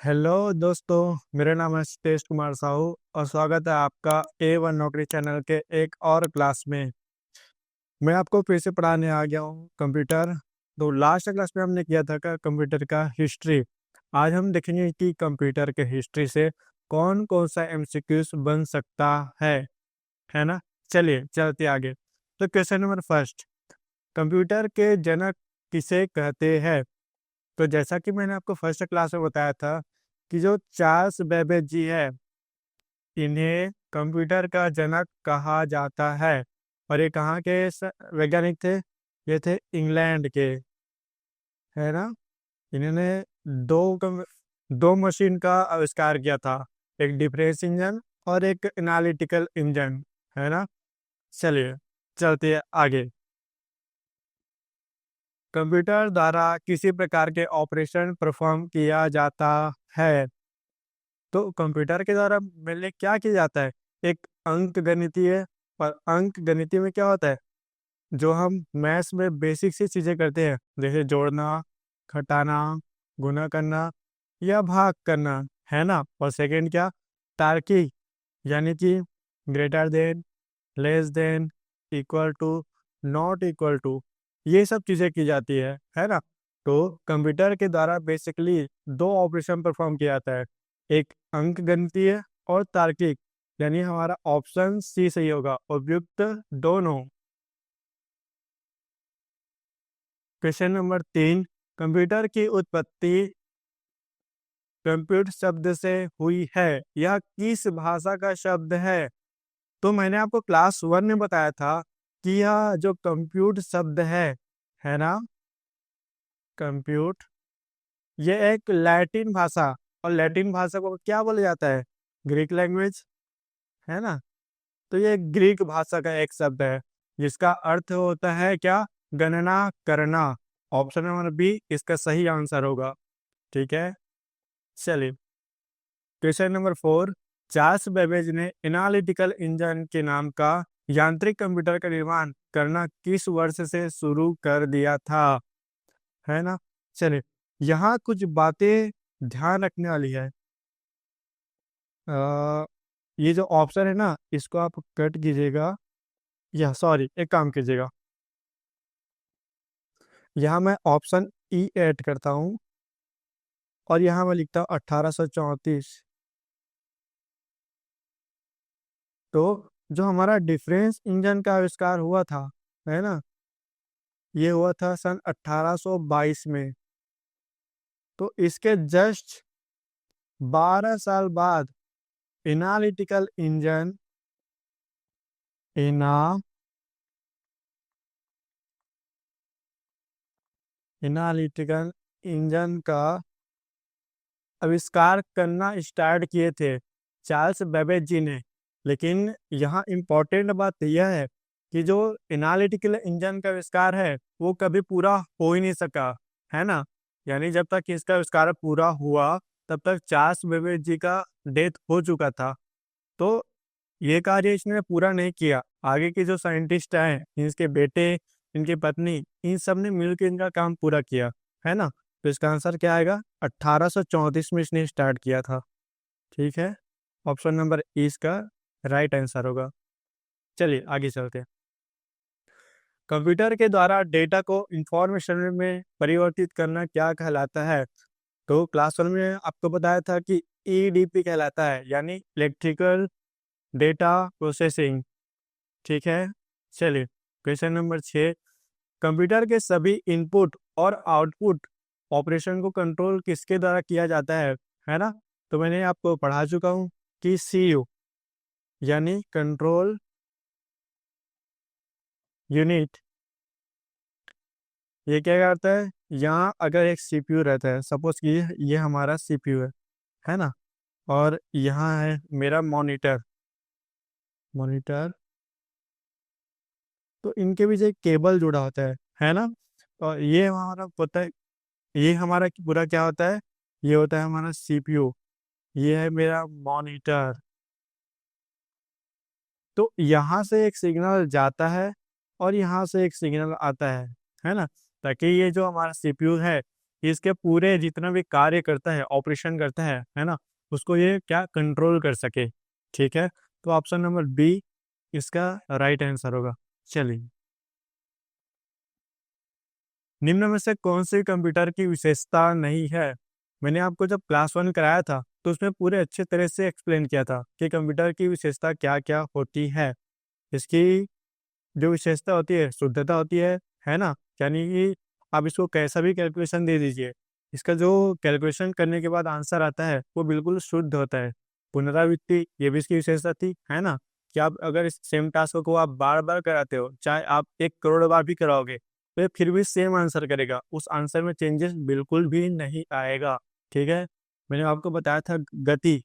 Hello दोस्तों, मेरा नाम है सतीश कुमार साहू और स्वागत है आपका A1 नौकरी चैनल के एक और क्लास में। मैं आपको फिर से पढ़ाने आ गया हूँ कंप्यूटर। तो लास्ट क्लास में हमने किया था कंप्यूटर का हिस्ट्री। आज हम देखेंगे कि कंप्यूटर के हिस्ट्री से कौन कौन सा एमसीक्यूज बन सकता है ना। चलिए चलते आगे। तो क्वेश्चन नंबर फर्स्ट, कंप्यूटर के जनक किसे कहते हैं? तो जैसा कि मैंने आपको फर्स्ट क्लास में बताया था कि जो चार्ल्स बेबेज जी है, इन्हें कंप्यूटर का जनक कहा जाता है। और ये कहाँ के वैज्ञानिक थे? ये थे इंग्लैंड के, है ना। इन्होंने दो कम, दो मशीन का आविष्कार किया था, एक डिफरेंस इंजन और एक एनालिटिकल इंजन, है ना। चलिए चलते हैं आगे। कंप्यूटर द्वारा किसी प्रकार के ऑपरेशन परफॉर्म किया जाता है। तो कंप्यूटर के द्वारा मेनली क्या किया जाता है? एक अंक गणितीय है। और अंक गणितीय में क्या होता है? जो हम मैथ्स में बेसिक सी चीजें करते हैं, जैसे जोड़ना, घटाना, गुणा करना या भाग करना, है ना। और सेकंड क्या? तार्किक, यानी कि greater than, less than, equal to, not equal to, ये सब चीजें की जाती है ना। तो कंप्यूटर के द्वारा बेसिकली दो ऑपरेशन परफॉर्म किया जाता है, एक अंक गणितीय और तार्किक। यानी हमारा ऑप्शन सी सही होगा, उपयुक्त दोनों। क्वेश्चन नंबर 3, कंप्यूटर की उत्पत्ति कंप्यूटर शब्द से हुई है, यह किस भाषा का शब्द है? तो मैंने आपको क्लास 1 में बताया था कि यह जो कंप्यूट शब्द है ना, कंप्यूट, ये एक लैटिन भाषा, और लैटिन भाषा को क्या बोला जाता है? ग्रीक लैंग्वेज, है ना। तो ये ग्रीक भाषा का एक शब्द है जिसका अर्थ होता है क्या? गणना करना। ऑप्शन नंबर बी इसका सही आंसर होगा। ठीक है, चलिए। क्वेश्चन नंबर 4, चार्ल्स बेबेज ने एनालिटिकल इंजन के नाम का यांत्रिक कंप्यूटर का निर्माण करना किस वर्ष से शुरू कर दिया था, है ना। चलिए, यहाँ कुछ बातें ध्यान रखने वाली है। अ, ये जो ऑप्शन है ना, इसको आप कट कीजिएगा, या सॉरी एक काम कीजिएगा, यहाँ मैं ऑप्शन ई ऐड करता हूँ और यहाँ मैं लिखता हूँ 1834। तो जो हमारा डिफरेंस इंजन का आविष्कार हुआ था, है ना, ये हुआ था सन 1822 में। तो इसके जस्ट 12 साल बाद एनालिटिकल इंजन, एनालिटिकल इंजन का आविष्कार करना स्टार्ट किए थे चार्ल्स बेबेज जी ने। लेकिन यहाँ इम्पोर्टेंट बात यह है कि जो एनालिटिकल इंजन का आविष्कार है वो कभी पूरा हो ही नहीं सका, है ना। यानी जब तक इसका आविष्कार पूरा हुआ तब तक चार्ल्स बेबेज जी का डेथ हो चुका था। तो ये कार्य इसने पूरा नहीं किया। आगे के जो साइंटिस्ट हैं, इनके बेटे, इनकी पत्नी, इन सब ने मिलकर इनका काम पूरा किया, है ना। तो इसका आंसर क्या आएगा? 1834 में इसने स्टार्ट किया था। ठीक है, ऑप्शन नंबर ई इसका राइट आंसर होगा। चलिए आगे चलते हैं। कंप्यूटर के द्वारा डेटा को इंफॉर्मेशन में परिवर्तित करना क्या कहलाता है? तो क्लास 1 में आपको बताया था कि ईडीपी कहलाता है, यानी इलेक्ट्रिकल डेटा प्रोसेसिंग। ठीक है, चलिए क्वेश्चन नंबर 6, कंप्यूटर के सभी इनपुट और आउटपुट ऑपरेशन को कंट्रोल किसके द्वारा किया जाता है ना। तो मैंने आपको पढ़ा चुका हूँ कि सीयू, यानी कंट्रोल यूनिट, ये क्या करता है? यहाँ अगर एक सीपीयू रहता है, सपोज कि ये हमारा सीपीयू है ना, और यहाँ है मेरा मॉनिटर, मॉनिटर, तो इनके बीच एक केबल जुड़ा होता है ना। और ये हमारा पता है, ये हमारा पूरा क्या होता है? ये होता है हमारा सीपीयू, ये है मेरा मॉनिटर। तो यहाँ से एक सिग्नल जाता है और यहाँ से एक सिग्नल आता है ना। ताकि ये जो हमारा सीपीयू है, इसके पूरे जितना भी कार्य करता है, ऑपरेशन करता है ना, उसको ये क्या कंट्रोल कर सके। ठीक है, तो ऑप्शन नंबर बी इसका राइट आंसर होगा। चलिए, निम्न में से कौन सी कंप्यूटर की विशेषता नहीं है। मैंने आपको जब क्लास 1 कराया था तो उसमें पूरे अच्छे तरह से एक्सप्लेन किया था कि कंप्यूटर की विशेषता क्या क्या होती है। इसकी जो विशेषता होती है, शुद्धता होती है ना, यानी कि आप इसको कैसा भी कैलकुलेशन दे दीजिए, इसका जो कैलकुलेशन करने के बाद आंसर आता है वो बिल्कुल शुद्ध होता है। पुनरावृत्ति, ये भी इसकी विशेषता थी, है ना, कि आप अगर इस सेम टास्क को आप बार बार कराते हो, चाहे आप 1 करोड़ बार भी कराओगे, तो ये फिर भी सेम आंसर करेगा, उस आंसर में चेंजेस बिल्कुल भी नहीं आएगा। ठीक है, मैंने आपको बताया था गति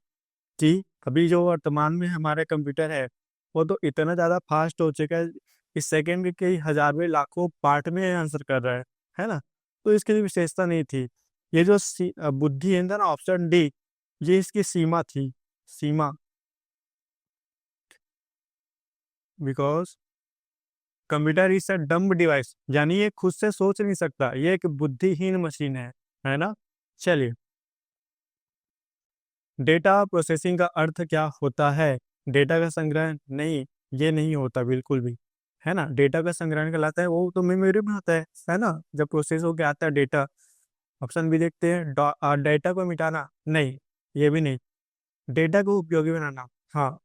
जी। अभी जो वर्तमान में हमारे कंप्यूटर है वो तो इतना ज़्यादा फास्ट हो चुका है, इस सेकंड के हजारवें लाखों पार्ट में आंसर कर रहा है ना। तो इसकी भी विशेषता नहीं थी। ये जो बुद्धि है ना, ऑप्शन डी, ये इसकी सीमा थी। सीमा, because computer is a dumb device, यानी ये खुद से सोच नहीं सकता, ये एक बुद्धिहीन मशीन है ना। चलिए, डेटा प्रोसेसिंग का अर्थ क्या होता है। डेटा का संग्रह नहीं, ये नहीं होता बिल्कुल भी, है ना। डेटा का संग्रहण कहलाता है वो तो मेमोरी में होता है ना, जब प्रोसेस होके आता है डेटा। ऑप्शन भी देखते हैं, डेटा को मिटाना नहीं, ये भी नहीं। डेटा को उपयोगी बनाना, हाँ।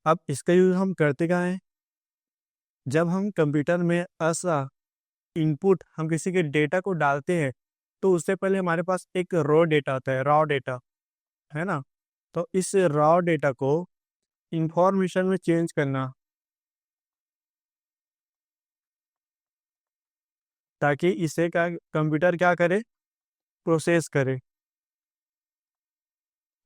अब इसका यूज हम करते क्या है, जब हम कंप्यूटर में ऐसा इनपुट हम किसी के डेटा को डालते हैं तो उससे पहले हमारे पास एक रॉ डेटा होता है, रॉ डेटा, है ना। तो इस रॉ डेटा को इंफॉर्मेशन में चेंज करना, ताकि इसे क्या कंप्यूटर क्या करे, प्रोसेस करे।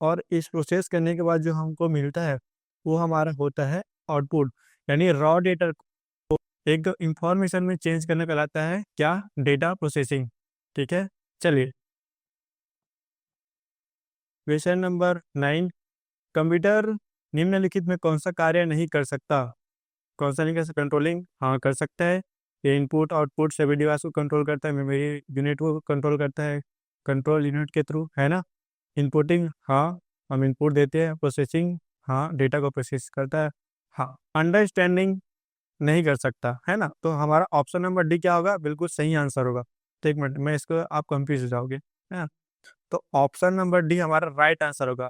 और इस प्रोसेस करने के बाद जो हमको मिलता है वो हमारा होता है आउटपुट, यानी रॉ डेटा को एक इंफॉर्मेशन में चेंज करने कहलाता है क्या, डेटा प्रोसेसिंग। ठीक है, चलिए, क्वेश्चन नंबर 9, कंप्यूटर निम्नलिखित में कौन सा कार्य नहीं कर सकता। कौन सा नहीं कर सकता, कंट्रोलिंग हाँ कर सकता है, ये इनपुट आउटपुट सभी डिवाइस को कंट्रोल करता है, मेमोरी यूनिट को कंट्रोल करता है कंट्रोल यूनिट के थ्रू, है ना। इनपुटिंग हाँ, हम इनपुट देते हैं, प्रोसेसिंग हाँ, डेटा को प्रोसेस करता है, हाँ। अंडरस्टैंडिंग नहीं कर सकता, है ना। तो हमारा ऑप्शन नंबर डी क्या होगा, बिल्कुल सही आंसर होगा। तो एक मिनट, मैं इसको आप कंफ्यूज हो जाओगे, है ना। तो ऑप्शन नंबर डी हमारा राइट आंसर होगा।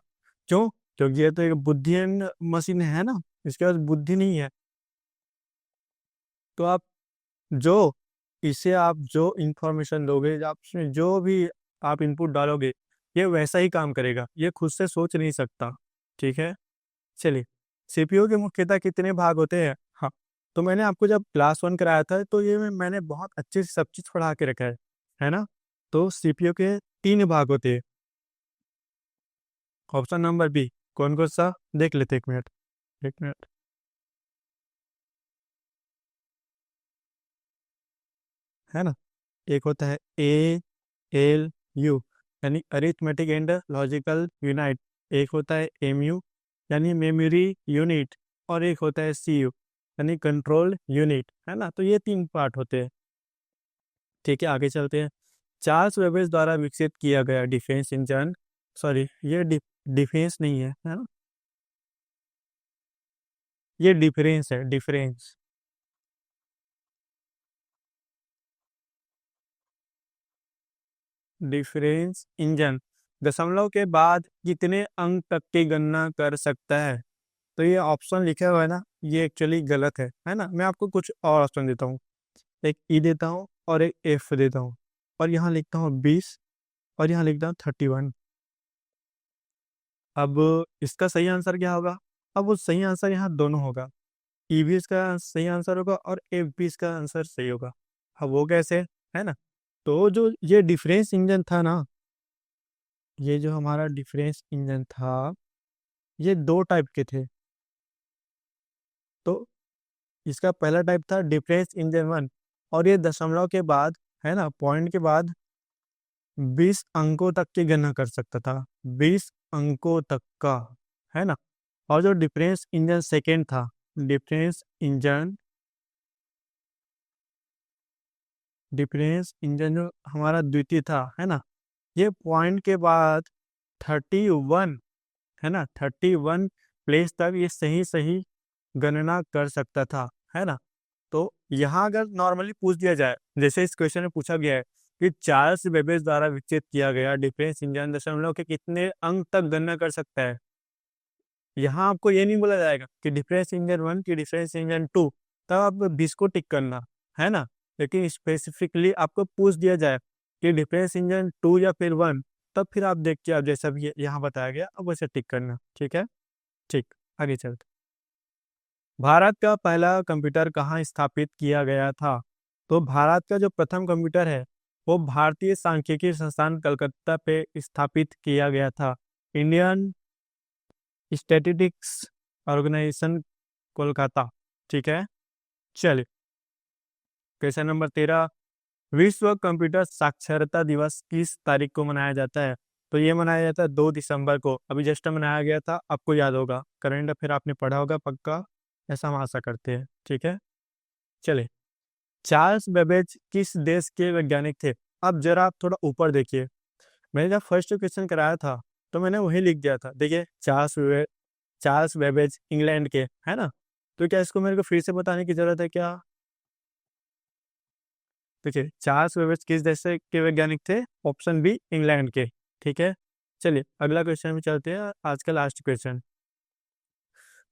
क्यों, क्योंकि ये तो एक बुद्धिहीन मशीन है ना, इसके पास बुद्धि नहीं है। तो आप जो इसे आप जो इंफॉर्मेशन दोगे, आप उसमें जो भी आप इनपुट डालोगे, ये वैसा ही काम करेगा, ये खुद से सोच नहीं सकता। ठीक है, चलिए, सीपीयू के मुख्यतः कितने भाग होते हैं। हाँ, तो मैंने आपको जब क्लास 1 कराया था तो ये मैंने बहुत अच्छे से सब चीज़ पढ़ा के रखा है ना। तो सीपीयू के 3 भाग होते हैं। ऑप्शन नंबर बी कौन कौन सा, देख लेते, 1 मिनट, 1 मिनट, है ना। एक होता है ए एल यू, यानी अरिथमेटिक एंड लॉजिकल यूनिट। एक होता है एम यू, यानी मेमोरी यूनिट। और एक होता है सी यू, यानी कंट्रोल यूनिट, है ना। तो ये 3 पार्ट होते हैं। ठीक है, आगे चलते हैं। चार्ल्स वेबेज द्वारा विकसित किया गया डिफेंस इंजन, सॉरी ये डिफेंस नहीं है ना, ये डिफरेंस है, डिफरेंस। डिफरेंस इंजन दशमलव के बाद कितने अंक तक की गणना कर सकता है। तो ये ऑप्शन लिखा हुआ है ना, ये एक्चुअली गलत है ना। मैं आपको कुछ और ऑप्शन देता हूँ, एक ई देता हूँ और एक एफ देता हूँ, और यहाँ लिखता हूँ 20, और यहाँ लिखता हूँ 31। अब इसका सही आंसर क्या होगा, अब वो सही आंसर यहाँ दोनों होगा, ई भी इसका सही आंसर होगा और एफ भी इसका आंसर सही होगा। अब वो कैसे, है ना। तो जो ये डिफरेंस इंजन था ना, ये जो हमारा डिफरेंस इंजन था, ये 2 टाइप के थे। तो इसका पहला टाइप था डिफरेंस इंजन 1, और ये दशमलव के बाद, है ना, पॉइंट के बाद 20 अंकों तक की गणना कर सकता था, 20 अंकों तक का, है ना। और जो डिफरेंस इंजन सेकेंड था, डिफरेंस इंजन डिफेंस इंजन जो हमारा द्वितीय था, है ना, ये पॉइंट के बाद 31, है ना, 31 प्लेस तक ये सही सही गणना कर सकता था, है ना। तो यहाँ अगर नॉर्मली पूछ दिया जाए, जैसे इस क्वेश्चन में पूछा गया है कि चार्ल्स बेबेज द्वारा विकसित किया गया डिफेंस इंजन दशमलव के कितने अंक तक गणना कर सकता है, यहाँ आपको ये नहीं बोला जाएगा कि डिफरेंस इंजन 1 की डिफरेंस इंजन 2, तब आप 20 को टिक करना, है ना। लेकिन स्पेसिफिकली आपको पूछ दिया जाए कि डिफरेंस इंजन 2 या फिर 1, तब फिर आप देख के आप जैसा भी यहाँ बताया गया अब वैसे टिक करना, ठीक है। ठीक, आगे चलते। भारत का पहला कंप्यूटर कहाँ स्थापित किया गया था? तो भारत का जो प्रथम कंप्यूटर है वो भारतीय सांख्यिकी संस्थान कलकत्ता पे स्थापित किया गया था। इंडियन स्टैटिस्टिक्स ऑर्गेनाइजेशन कोलकाता, ठीक है। चलिए, क्वेश्चन नंबर 13, विश्व कंप्यूटर साक्षरता दिवस किस तारीख को मनाया जाता है? तो ये मनाया जाता है 2 दिसंबर को, अभी जस्ट मनाया गया था, आपको याद होगा, करंट अफेयर आपने पढ़ा होगा पक्का, ऐसा हम आशा करते हैं, ठीक है। चलिए, चार्ल्स बेबेज किस देश के वैज्ञानिक थे? अब जरा आप थोड़ा ऊपर देखिए, मैंने जब फर्स्ट क्वेश्चन कराया था तो मैंने वही लिख दिया था, देखिए चार्ल्स बेबेज इंग्लैंड के, है ना। तो क्या इसको मेरे को फिर से बताने की जरूरत है क्या? देखिए, चार्ल्स बेबेज किस देश से के वैज्ञानिक थे? ऑप्शन बी, इंग्लैंड के, ठीक है। चलिए अगला क्वेश्चन में चलते हैं, आज का लास्ट क्वेश्चन।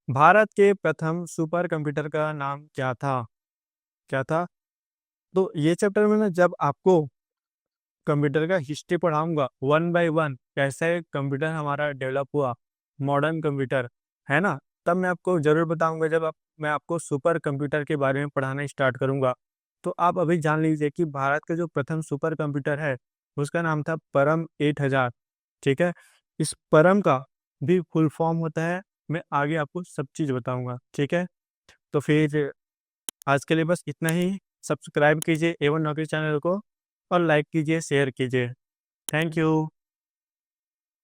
भारत के प्रथम सुपर कंप्यूटर का नाम क्या था? क्या था? तो ये चैप्टर में ना जब आपको कंप्यूटर का हिस्ट्री पढ़ाऊंगा 1 बाय 1, कैसे कंप्यूटर हमारा डेवलप हुआ, मॉडर्न कंप्यूटर, है ना, तब मैं आपको जरूर बताऊंगा। जब मैं आपको सुपर कंप्यूटर के बारे में पढ़ाना स्टार्ट करूंगा, तो आप अभी जान लीजिए कि भारत का जो प्रथम सुपर कंप्यूटर है उसका नाम था परम 8000, ठीक है। इस परम का भी फुल फॉर्म होता है, मैं आगे आपको सब चीज़ बताऊंगा, ठीक है। तो फिर आज के लिए बस इतना ही। सब्सक्राइब कीजिए A1 नौकरी चैनल को और लाइक कीजिए, शेयर कीजिए। Thank you.